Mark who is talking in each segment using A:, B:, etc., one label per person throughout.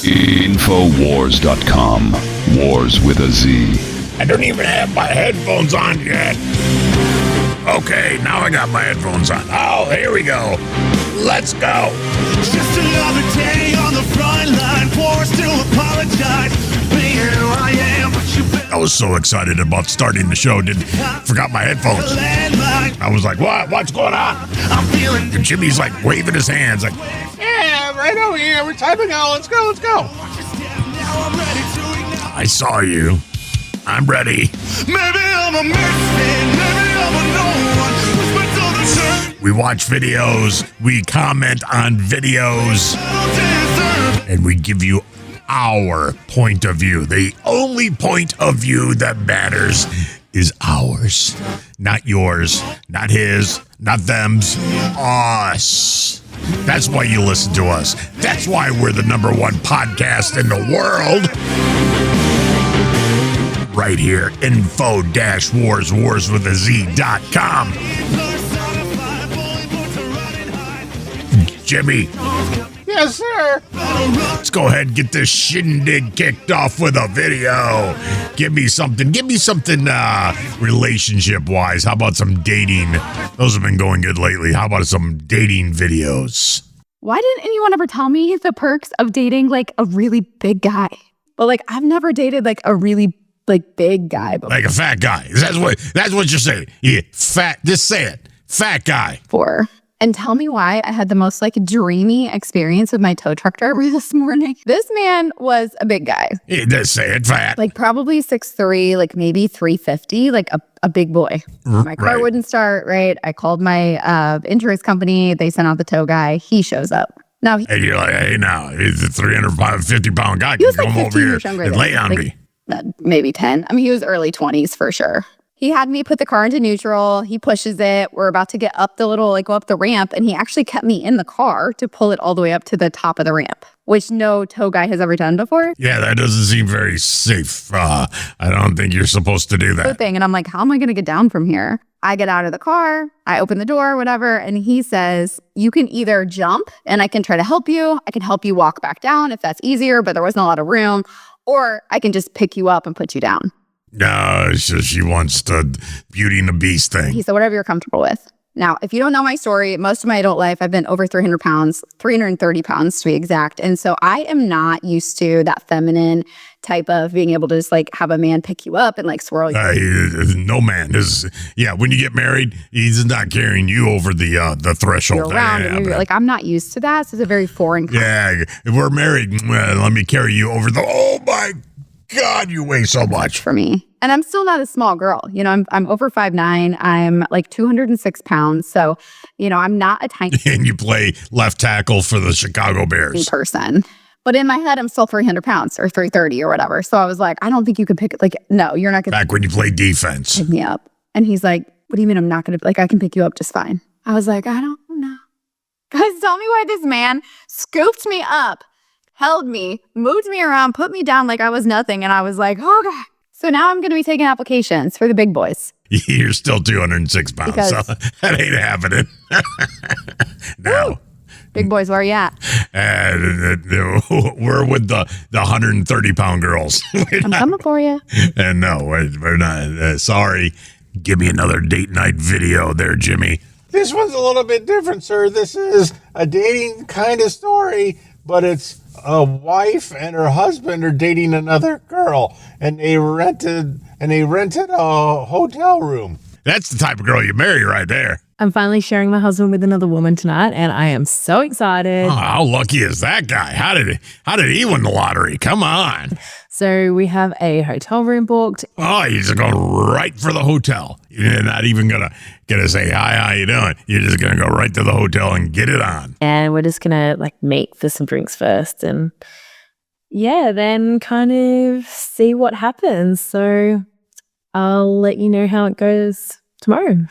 A: Infowars.com. Wars with a Z.
B: I don't even have my headphones on yet. Okay, now I got my headphones on. Oh, here we go. Let's go.
C: Just another day on the front line. Forced to apologize. Being who I am, but you
B: I was so excited about starting the show, forgot my headphones. I was like, what? What's going on?
C: I'm feeling
B: And Jimmy's like waving his hands like, yeah, right over here. We're time to go. Let's go. Let's go.
C: now I'm ready to ignite.
B: I saw you. I'm ready.
C: Maybe I'm a misfit. Maybe I'm a no one. Whisper to the sun.
B: We watch videos. We comment on videos.
C: I don't deserve.
B: And we give you our point of view. The only point of view that matters is ours. Not yours. Not his. Not them's. Us. That's why you listen to us. That's why we're the #1 podcast in the world. Right here, info-wars, warswithaz.com. Jimmy. Yes, sir. Let's go ahead and get this shindig kicked off with a video. Give me something relationship-wise. How about some dating? Those have been going good lately. How about some dating videos?
D: Why didn't anyone ever tell me the perks of dating like a really big guy? But like I've never dated like a really like big guy before.
B: Like a fat guy. That's what you're saying. Yeah, fat. Just say it. Fat guy.
D: And tell me why I had the most like dreamy experience with my tow truck driver this morning. This man was a big guy.
B: Yeah, just say it. Fat.
D: Like probably 6'3", like maybe 350, like a big boy. My car
B: Right.
D: wouldn't start, right? I called my insurance company. They sent out the tow guy. He shows up. Now,
B: And you're like, hey, now, he's a 350-pound guy.
D: he was
B: Come
D: like
B: over
D: 15
B: here
D: years younger
B: and
D: than
B: lay
D: me.
B: on
D: Like,
B: me.
D: maybe 10. I mean, he was early 20s for sure. He had me put the car into neutral. He pushes it. We're about to get up the little, like go up the ramp. And he actually kept me in the car to pull it all the way up to the top of the ramp, which no tow guy has ever done before.
B: Yeah, that doesn't seem very safe. I don't think you're supposed to do
D: Good
B: that.
D: thing. And I'm like, how am I going to get down from here? I get out of the car. I open the door, whatever. And he says, you can either jump and I can try to help you. I can help you walk back down if that's easier, but there wasn't a lot of room. Or I can just pick you up and put you down.
B: No, she wants the Beauty and the Beast thing.
D: He said, whatever you're comfortable with. Now, if you don't know my story, most of my adult life, I've been over 300 pounds, 330 pounds to be exact. And so I am not used to that feminine type of being able to just like have a man pick you up and like swirl you.
B: No man is. Yeah, when you get married, he's not carrying you over the threshold.
D: Around and you're like, I'm not used to that. So it's a very foreign concept.
B: Yeah, if we're married, let me carry you over the. Oh my God, you weigh so much.
D: For me. And I'm still not a small girl. You know, I'm over 5'9". I'm like 206 pounds. So, you know, I'm not a tiny
B: And you play left tackle for the Chicago Bears.
D: person. But in my head, I'm still 300 pounds or 330 or whatever. So I was like, I don't think you could pick it. Like, no, you're not going to
B: Back when you played defense.
D: pick me up. And he's like, what do you mean I'm not going to, like, I can pick you up just fine. I was like, I don't know. Guys, tell me why this man scooped me up, held me, moved me around, put me down like I was nothing. And I was like, oh God. So now I'm going to be taking applications for the big boys.
B: You're still 206 pounds,
D: Because-
B: so that ain't happening. No.
D: Big boys, where are you at?
B: We're with the 130-pound girls.
D: I'm coming for you.
B: And no, we're not. Sorry. Give me another date night video there, Jimmy.
E: This one's a little bit different, sir. This is a dating kind of story, but it's a wife and her husband are dating another girl, and they rented a hotel room.
B: That's the type of girl you marry right there.
F: I'm finally sharing my husband with another woman tonight, and I am so excited.
B: Oh, how lucky is that guy? How did he win the lottery? Come on.
F: So we have a hotel room booked.
B: Oh, he's going right for the hotel. You're not even gonna say hi, how you doing? You're just gonna go right to the hotel and get it on.
F: And we're just gonna like meet for some drinks first, and yeah, then kind of see what happens. So I'll let you know how it goes tomorrow.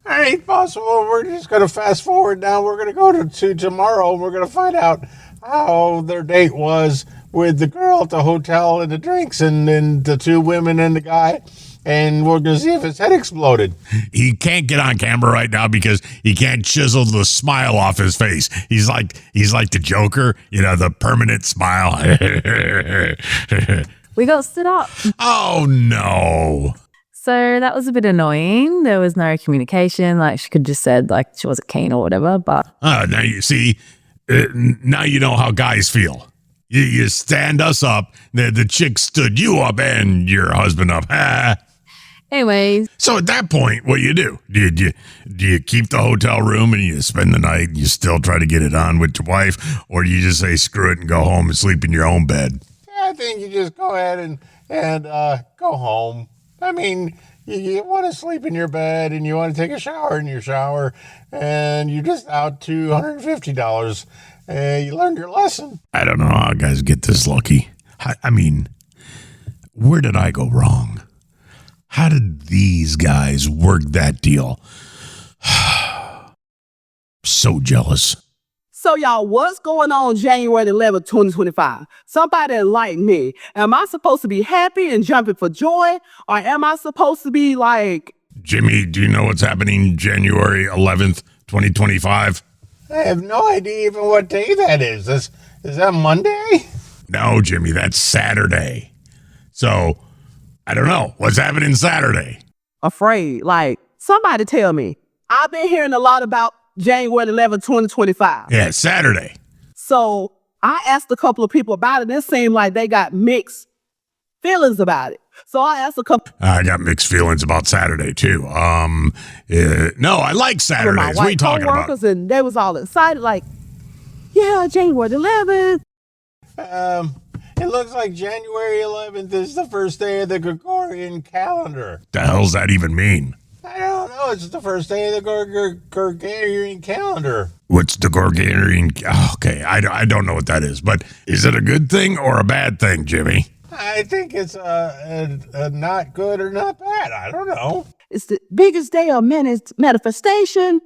E: That ain't possible. We're just going to fast forward now. We're going to go to tomorrow, and we're going to find out how their date was with the girl at the hotel and the drinks, and then the two women and the guy. and we're going to see if his head exploded.
B: He can't get on camera right now because he can't chisel the smile off his face. He's like the Joker, the permanent smile.
F: We got stood up.
B: Oh, no.
F: So that was a bit annoying. There was no communication. Like, she could just said, like, she wasn't keen or whatever. But
B: Now you see, now you know how guys feel. You stand us up. The chick stood you up and your husband up.
F: anyways,
B: So at that point, what do? Do you keep the hotel room and you spend the night and you still try to get it on with your wife? Or do you just say, screw it and go home and sleep in your own bed?
E: I think you just go ahead and go home. I mean, you want to sleep in your bed and you want to take a shower in your shower, and you're just out $250. You learned your lesson.
B: I don't know how guys get this lucky. I mean, where did I go wrong? How did these guys work that deal? So jealous.
G: So, y'all, what's going on January 11th, 2025? Somebody enlighten me. Am I supposed to be happy and jumping for joy? Or am I supposed to be like...
B: Jimmy, do you know what's happening January 11th, 2025?
E: I have no idea even what day that is. Is that Monday?
B: No, Jimmy, that's Saturday. So, I don't know. What's happening Saturday?
G: afraid? Like, somebody tell me. I've been hearing a lot about January 11th, 2025.
B: Yeah, Saturday.
G: So I asked a couple of people about it, and it seemed like they got mixed feelings about it. So I asked a couple
B: I got mixed feelings about Saturday, too. No, I like
G: of
B: Saturdays.
G: my
B: What are you
G: white
B: talking about?
G: coworkers, and they was all excited, like, yeah, January 11th.
E: It looks like January 11th is the first day of the Gregorian calendar.
B: The hell's that even mean?
E: I don't know. It's the first day of the Gregorian calendar.
B: What's the Gregorian? Okay, I don't know what that is, but is it a good thing or a bad thing, Jimmy?
E: I think it's a not good or not bad. I don't know.
G: It's the biggest day of manifestation.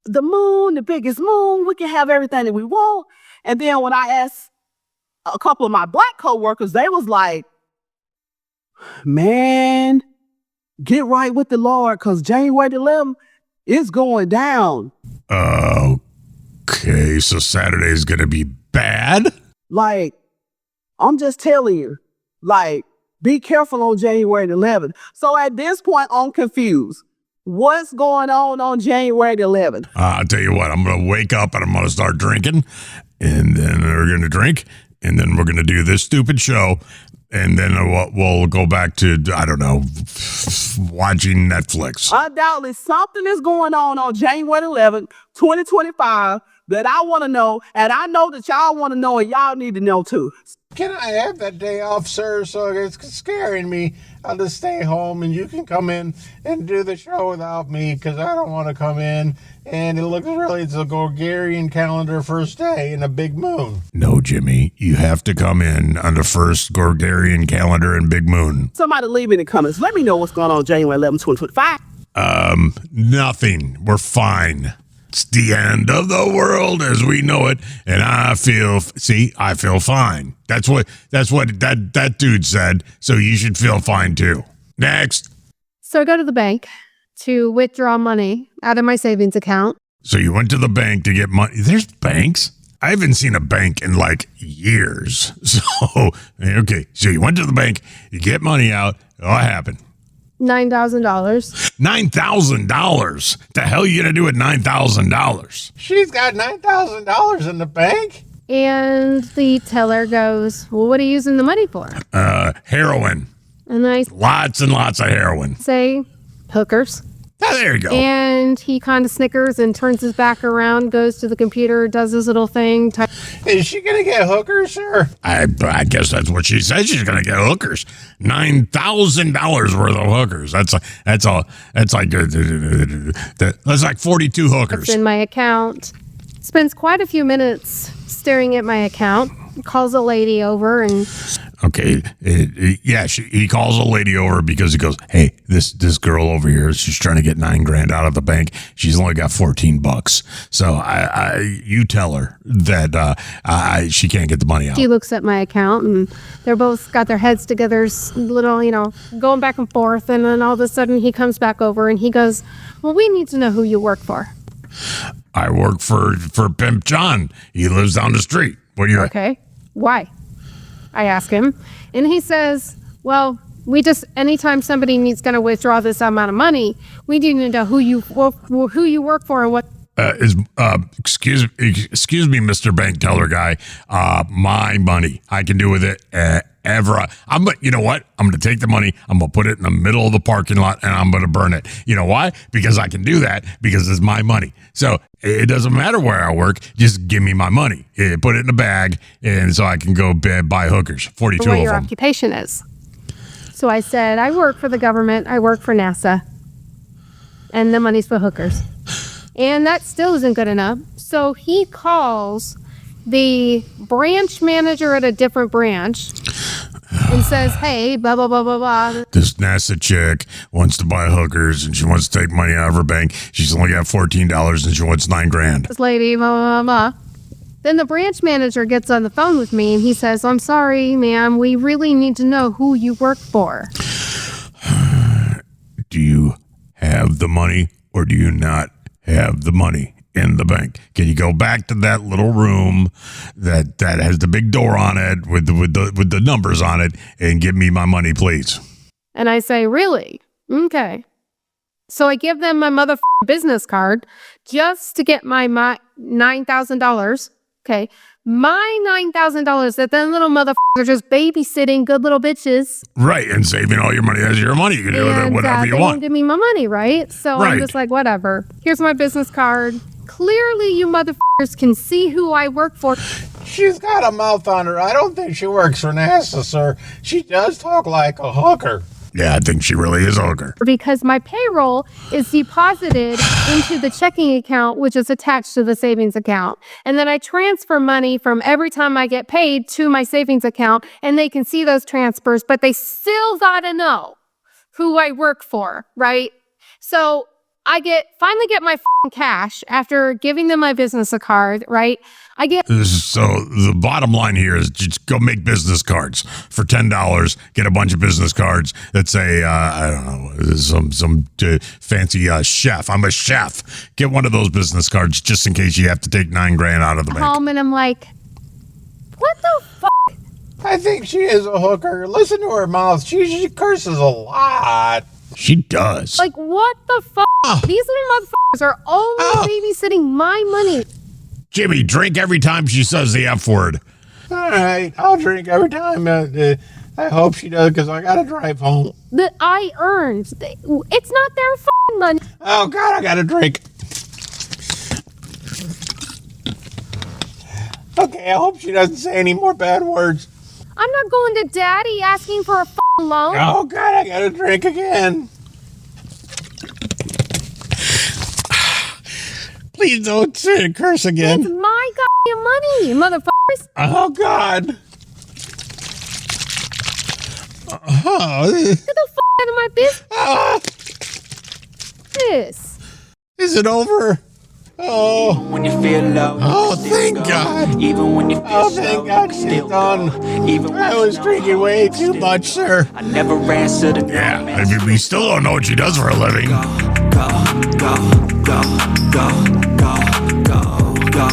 G: The moon, the biggest moon. We can have everything that we want. And then when I asked a couple of my black coworkers, they was like, man, get right with the Lord, because January 11th is going down.
B: Okay, so Saturday's gonna be bad?
G: Like, I'm just telling you, like, be careful on January 11th. So at this point, I'm confused. What's going on January 11th?
B: I'll tell you what, I'm gonna wake up and I'm gonna start drinking, and then we're gonna drink, and then we're gonna do this stupid show, and then we'll go back to, I don't know, watching Netflix.
G: Undoubtedly, something is going on January 11th, 2025 that I want to know, and I know that y'all want to know, and y'all need to know too.
E: Can I have that day off, sir? So it's scaring me. I'll just stay home and you can come in and do the show without me, because I don't want to come in. And it looks really, it's a Gregorian calendar first day and a big moon.
B: No, Jimmy, you have to come in on the first Gregorian calendar and big moon.
G: Somebody leave me in the comments. Let me know what's going on January 11th, 2025.
B: Nothing. We're fine. It's the end of the world as we know it, and I feel fine. That's what that dude said, so you should feel fine too. Next.
H: So I go to the bank to withdraw money out of my savings account.
B: So you went to the bank to get money. There's banks? I haven't seen a bank in like years. So, okay. So you went to the bank, you get money out. What happened?
H: $9,000.
B: $9,000. The hell are you going to do with $9,000?
E: She's got $9,000 in the bank.
H: And the teller goes, well, what are you using the money for?
B: Heroin.
H: And I
B: Lots and lots of heroin.
H: say, hookers.
B: Oh, there you go.
H: And he kind of snickers and turns his back around, goes to the computer, does his little thing.
E: Is she going to get hookers, sir?
B: I guess that's what she said. She's gonna get hookers. $9,000 worth of hookers. That's like 42 hookers.
H: It's in my account. Spends quite a few minutes staring at my account. Calls a lady over and
B: Okay. He calls a lady over because he goes, hey, this girl over here, she's trying to get $9,000 out of the bank. She's only got $14. So you tell her that she can't get the money out.
H: He looks at my account and they're both got their heads together, little, going back and forth. And then all of a sudden he comes back over and he goes, well, we need to know who you work for.
B: I work for Pimp John. He lives down the street. What do you
H: Okay. Why? I ask him. And he says, well, anytime somebody needs going to withdraw this amount of money, we need to know who you work for and what.
B: Excuse me, Mr. Bank Teller guy. My money. I can do with it ever. You know what? I'm going to take the money. I'm going to put it in the middle of the parking lot and I'm going to burn it. You know why? Because I can do that because it's my money. So it doesn't matter where I work. Just give me my money. Put it in a bag and so I can go buy hookers. 42
H: what
B: of
H: your
B: them.
H: occupation is. So I said, I work for the government. I work for NASA. And the money's for hookers. And that still isn't good enough. So he calls the branch manager at a different branch and says, hey, blah, blah, blah, blah, blah.
B: This NASA chick wants to buy hookers and she wants to take money out of her bank. She's only got $14 and she wants $9,000.
H: This lady, blah, blah, blah. Then the branch manager gets on the phone with me and he says, I'm sorry, ma'am, we really need to know who you work for.
B: Do you have the money or do you not have the money in the bank? Can you go back to that little room that has the big door on it with the numbers on it and give me my money, please?
H: And I say, really? Okay. So I give them my motherfucking business card just to get my $9,000. Okay. My $9,000 that then little motherfuckers are just babysitting good little bitches.
B: Right. And saving all your money. That's your money. You can do with it whatever you
H: they
B: want.
H: won't give me my money, right? So
B: Right.
H: I'm just like, whatever. Here's my business card. Clearly you motherfuckers can see who I work for.
E: She's got a mouth on her. I don't think she works for NASA, sir. She does talk like a hooker.
B: Yeah, I think she really is a hooker.
H: Because my payroll is deposited into the checking account, which is attached to the savings account. And then I transfer money from every time I get paid to my savings account, and they can see those transfers, but they still gotta know who I work for, right? So I finally get my f***ing cash after giving them my business card, right?
B: So the bottom line here is just go make business cards for $10. Get a bunch of business cards that say, I don't know, some fancy chef. I'm a chef. Get one of those business cards just in case you have to take $9,000 out of the bank.
H: Home and I'm like, what the fuck?
E: I think she is a hooker. Listen to her mouth. She curses a lot.
B: She does.
H: Like, what the fuck? These little motherfuckers are only babysitting my money.
B: Jimmy, drink every time she says the F word.
E: All right, I'll drink every time. I hope she does because I got to drive home.
H: That I earned. It's not their fucking money.
E: Oh, God, I got to drink. Okay, I hope she doesn't say any more bad words.
H: I'm not going to daddy asking for a fucking loan.
E: Oh, God, I got to drink again. Please don't curse again.
H: It's my goddamn money, motherfuckers.
E: Oh, God.
H: Get the fuck out of my business.
E: Is it over? Oh.
C: When you feel low,
E: Oh, thank God.
C: even when you feel
E: Oh, thank God she's done. I was drinking way too much, sir.
C: I never answer the
B: Yeah, I mean, we still don't know what she does for a living.
C: go, go, go, go, go, go, go.